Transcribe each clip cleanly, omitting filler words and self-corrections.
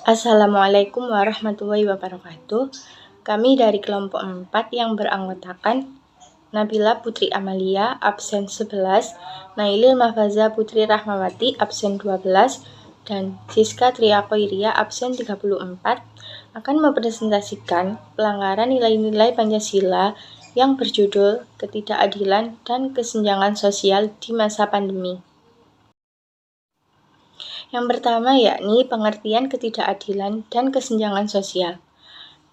Assalamualaikum warahmatullahi wabarakatuh. Kami dari kelompok 4 yang beranggotakan Nabila Putri Amalia, absen 11, Nailil Mahfaza Putri Rahmawati, absen 12, dan Siska Triakoiria, absen 34, akan mempresentasikan pelanggaran nilai-nilai Pancasila yang berjudul Ketidakadilan dan Kesenjangan Sosial di Masa Pandemi. Yang pertama yakni pengertian ketidakadilan dan kesenjangan sosial.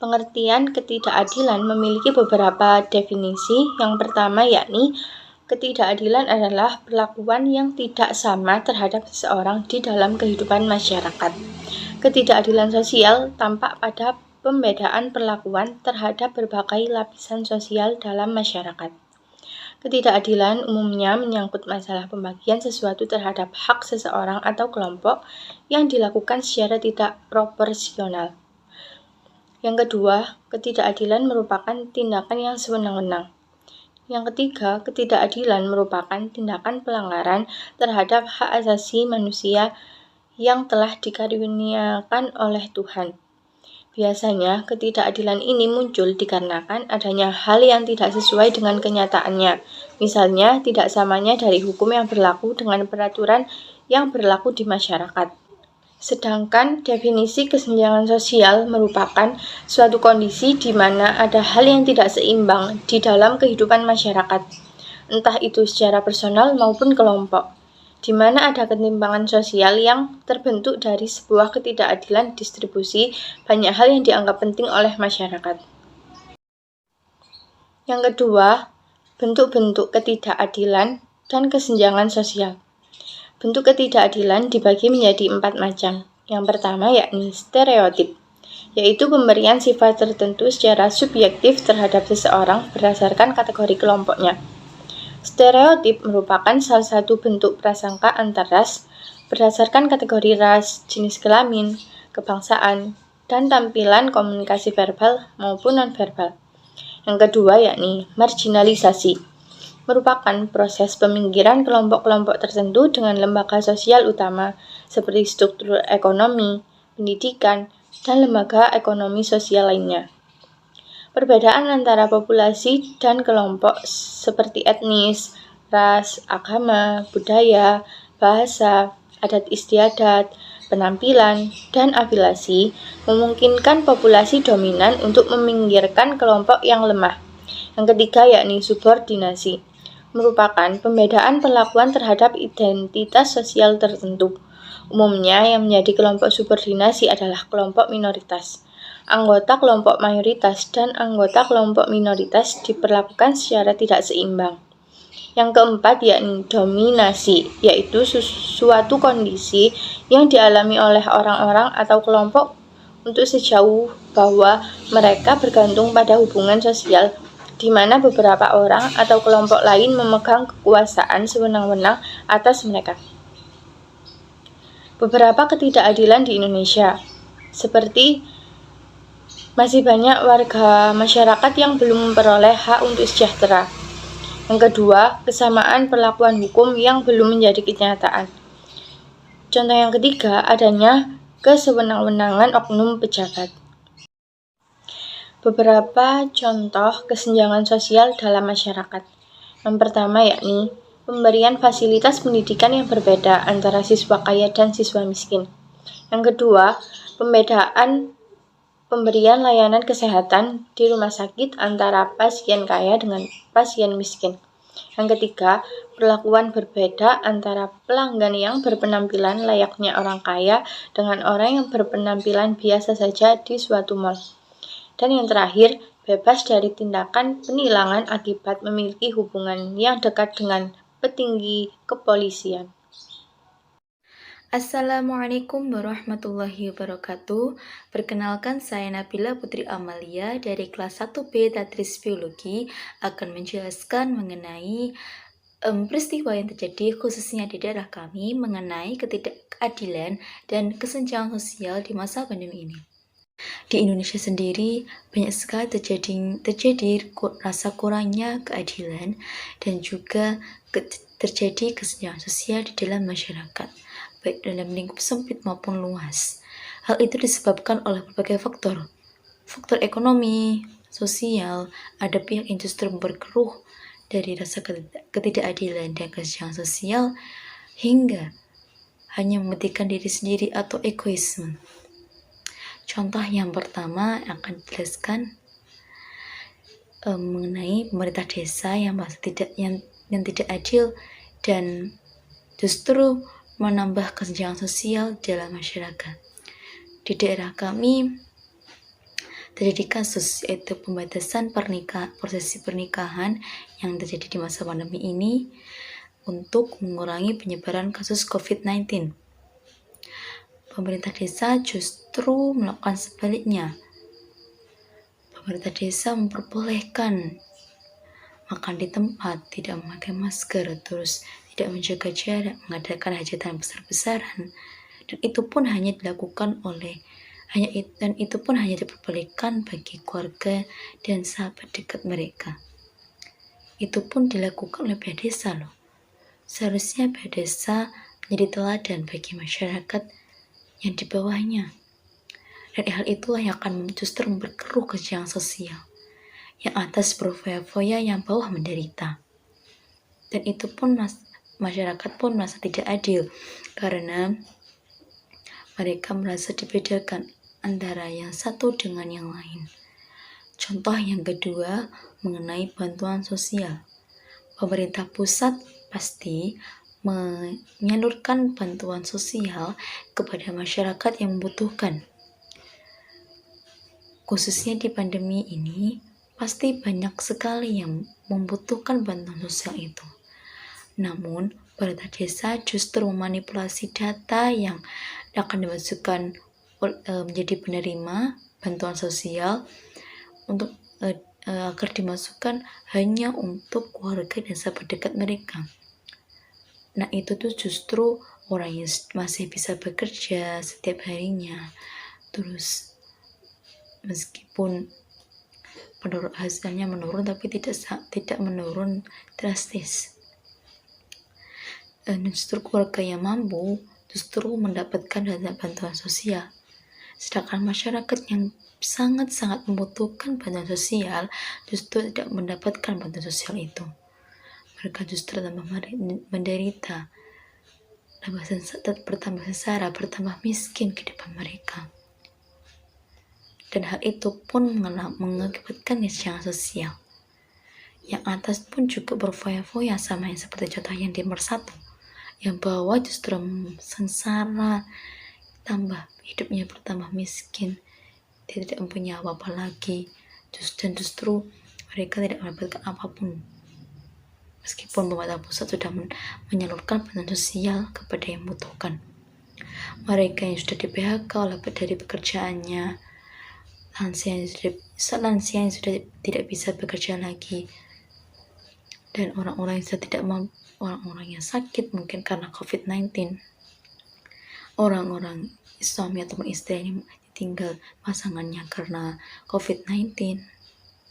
Pengertian ketidakadilan memiliki beberapa definisi. Yang pertama yakni ketidakadilan adalah perlakuan yang tidak sama terhadap seseorang di dalam kehidupan masyarakat. Ketidakadilan sosial tampak pada pembedaan perlakuan terhadap berbagai lapisan sosial dalam masyarakat. Ketidakadilan umumnya menyangkut masalah pembagian sesuatu terhadap hak seseorang atau kelompok yang dilakukan secara tidak proporsional. Yang kedua, ketidakadilan merupakan tindakan yang sewenang-wenang. Yang ketiga, ketidakadilan merupakan tindakan pelanggaran terhadap hak asasi manusia yang telah dikaruniakan oleh Tuhan. Biasanya, ketidakadilan ini muncul dikarenakan adanya hal yang tidak sesuai dengan kenyataannya. Misalnya, tidak samanya dari hukum yang berlaku dengan peraturan yang berlaku di masyarakat. Sedangkan definisi kesenjangan sosial merupakan suatu kondisi di mana ada hal yang tidak seimbang di dalam kehidupan masyarakat, entah itu secara personal maupun kelompok, di mana ada ketimpangan sosial yang terbentuk dari sebuah ketidakadilan distribusi banyak hal yang dianggap penting oleh masyarakat. Yang kedua, bentuk-bentuk ketidakadilan dan kesenjangan sosial. Bentuk ketidakadilan dibagi menjadi 4 macam. Yang pertama yakni stereotip, yaitu pemberian sifat tertentu secara subjektif terhadap seseorang berdasarkan kategori kelompoknya. Stereotip merupakan salah satu bentuk prasangka antar ras berdasarkan kategori ras, jenis kelamin, kebangsaan, dan tampilan komunikasi verbal maupun nonverbal. Yang kedua yakni marginalisasi, merupakan proses peminggiran kelompok-kelompok tertentu dengan lembaga sosial utama seperti struktur ekonomi, pendidikan, dan lembaga ekonomi sosial lainnya. Perbedaan antara populasi dan kelompok seperti etnis, ras, agama, budaya, bahasa, adat istiadat, penampilan, dan afiliasi memungkinkan populasi dominan untuk meminggirkan kelompok yang lemah. Yang ketiga yakni subordinasi, merupakan pembedaan perlakuan terhadap identitas sosial tertentu. Umumnya yang menjadi kelompok subordinasi adalah kelompok minoritas. Anggota kelompok mayoritas dan anggota kelompok minoritas diperlakukan secara tidak seimbang. Yang keempat yakni dominasi, yaitu suatu kondisi yang dialami oleh orang-orang atau kelompok untuk sejauh bahwa mereka bergantung pada hubungan sosial di mana beberapa orang atau kelompok lain memegang kekuasaan sewenang-wenang atas mereka. Beberapa ketidakadilan di Indonesia, seperti masih banyak warga masyarakat yang belum memperoleh hak untuk sejahtera. Yang kedua, kesamaan perlakuan hukum yang belum menjadi kenyataan. Contoh yang ketiga, adanya kesewenang-wenangan oknum pejabat. Beberapa contoh kesenjangan sosial dalam masyarakat. Yang pertama yakni pemberian fasilitas pendidikan yang berbeda antara siswa kaya dan siswa miskin. Yang kedua, pemberian layanan kesehatan di rumah sakit antara pasien kaya dengan pasien miskin. Yang ketiga, perlakuan berbeda antara pelanggan yang berpenampilan layaknya orang kaya dengan orang yang berpenampilan biasa saja di suatu mal. Dan yang terakhir, bebas dari tindakan penilangan akibat memiliki hubungan yang dekat dengan petinggi kepolisian. Assalamualaikum warahmatullahi wabarakatuh. Perkenalkan, saya Nabila Putri Amalia dari kelas 1B Tadris Biologi akan menjelaskan mengenai peristiwa yang terjadi khususnya di daerah kami mengenai ketidakadilan dan kesenjangan sosial di masa pandemi ini. Di Indonesia sendiri banyak sekali terjadi rasa kurangnya keadilan dan juga terjadi kesenjangan sosial di dalam masyarakat, baik dalam lingkup sempit maupun luas. Hal itu disebabkan oleh berbagai faktor. Faktor ekonomi, sosial, ada pihak yang justru berkeruh dari rasa ketidakadilan dan kesenjangan sosial hingga hanya mementingkan diri sendiri atau egoisme. Contoh yang pertama akan dijelaskan mengenai pemerintah desa yang tidak adil dan justru menambah kesenjangan sosial dalam masyarakat. Di daerah kami terjadi kasus yaitu pembatasan prosesi pernikahan yang terjadi di masa pandemi ini untuk mengurangi penyebaran kasus COVID-19. Pemerintah desa justru melakukan sebaliknya. Pemerintah desa memperbolehkan makan di tempat, tidak memakai masker, terus tidak menjaga jarak, mengadakan hajatan besar-besaran, dan itu pun hanya diperbolehkan bagi keluarga dan sahabat dekat mereka. Itu pun dilakukan oleh pihak desa loh. Seharusnya pihak desa menjadi teladan bagi masyarakat yang di bawahnya. Dan hal itulah yang akan justru memperkeruh kesenjangan sosial. Yang atas berfoya-foya, yang bawah menderita. Dan itu pun masyarakat pun merasa tidak adil karena mereka merasa dibedakan antara yang satu dengan yang lain. Contoh yang kedua mengenai bantuan sosial. Pemerintah pusat pasti menyalurkan bantuan sosial kepada masyarakat yang membutuhkan. Khususnya di pandemi ini, pasti banyak sekali yang membutuhkan bantuan sosial itu. Namun, pemerintah desa justru memanipulasi data yang akan dimasukkan menjadi penerima bantuan sosial untuk agar dimasukkan hanya untuk keluarga dan sahabat dekat mereka. Nah, itu tuh justru orang yang masih bisa bekerja setiap harinya. Terus meskipun hasilnya menurun, tapi tidak menurun drastis. Justru keluarga yang mampu justru mendapatkan dana bantuan sosial, sedangkan masyarakat yang sangat-sangat membutuhkan bantuan sosial justru tidak mendapatkan bantuan sosial itu. Mereka justru tambah menderita, bertambah sengsara, bertambah miskin kehidupan mereka. Dan hal itu pun mengakibatkan kesenjangan sosial. Yang atas pun juga berfoya-foya sama yang seperti contoh yang di nomor 1. Yang bawah justru sengsara, hidupnya bertambah miskin, tidak mempunyai apa-apa lagi, dan justru mereka tidak mendapatkan apapun. Meskipun pemerintah pusat sudah menyalurkan bantuan sosial kepada yang membutuhkan. Mereka yang sudah di PHK dari pekerjaannya, lansia yang sudah tidak bisa bekerja lagi, dan orang-orang yang sakit mungkin karena COVID-19, orang-orang suami ataupun istri yang ditinggal pasangannya karena COVID-19,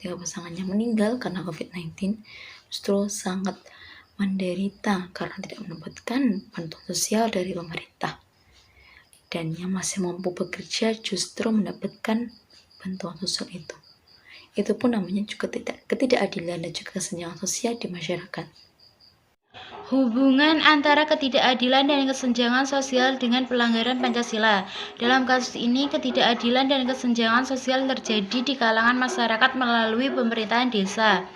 pasangannya meninggal karena COVID-19, justru sangat menderita karena tidak mendapatkan bantuan sosial dari pemerintah. Dan yang masih mampu bekerja justru mendapatkan bantuan sosial itu. Itu pun namanya juga ketidakadilan dan juga kesenjangan sosial di masyarakat. Hubungan antara ketidakadilan dan kesenjangan sosial dengan pelanggaran Pancasila. Dalam kasus ini, ketidakadilan dan kesenjangan sosial terjadi di kalangan masyarakat melalui pemerintahan desa.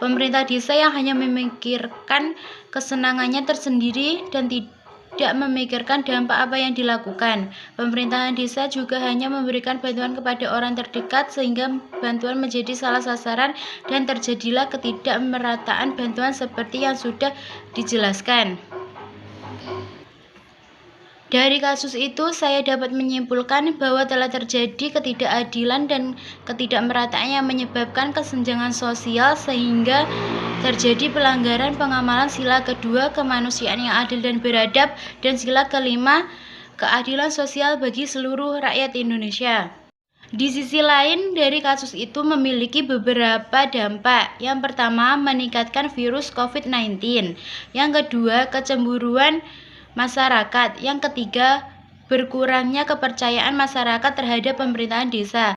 Pemerintah desa yang hanya memikirkan kesenangannya tersendiri dan tidak memikirkan dampak apa yang dilakukan. Pemerintahan desa juga hanya memberikan bantuan kepada orang terdekat sehingga bantuan menjadi salah sasaran dan terjadilah ketidakmerataan bantuan seperti yang sudah dijelaskan. Dari kasus itu, saya dapat menyimpulkan bahwa telah terjadi ketidakadilan dan ketidakmerataan yang menyebabkan kesenjangan sosial sehingga terjadi pelanggaran pengamalan sila kedua kemanusiaan yang adil dan beradab dan sila kelima keadilan sosial bagi seluruh rakyat Indonesia. Di sisi lain, dari kasus itu memiliki beberapa dampak. Yang pertama, meningkatkan virus COVID-19. Yang kedua, kecemburuan masyarakat. Yang ketiga, berkurangnya kepercayaan masyarakat terhadap pemerintahan desa.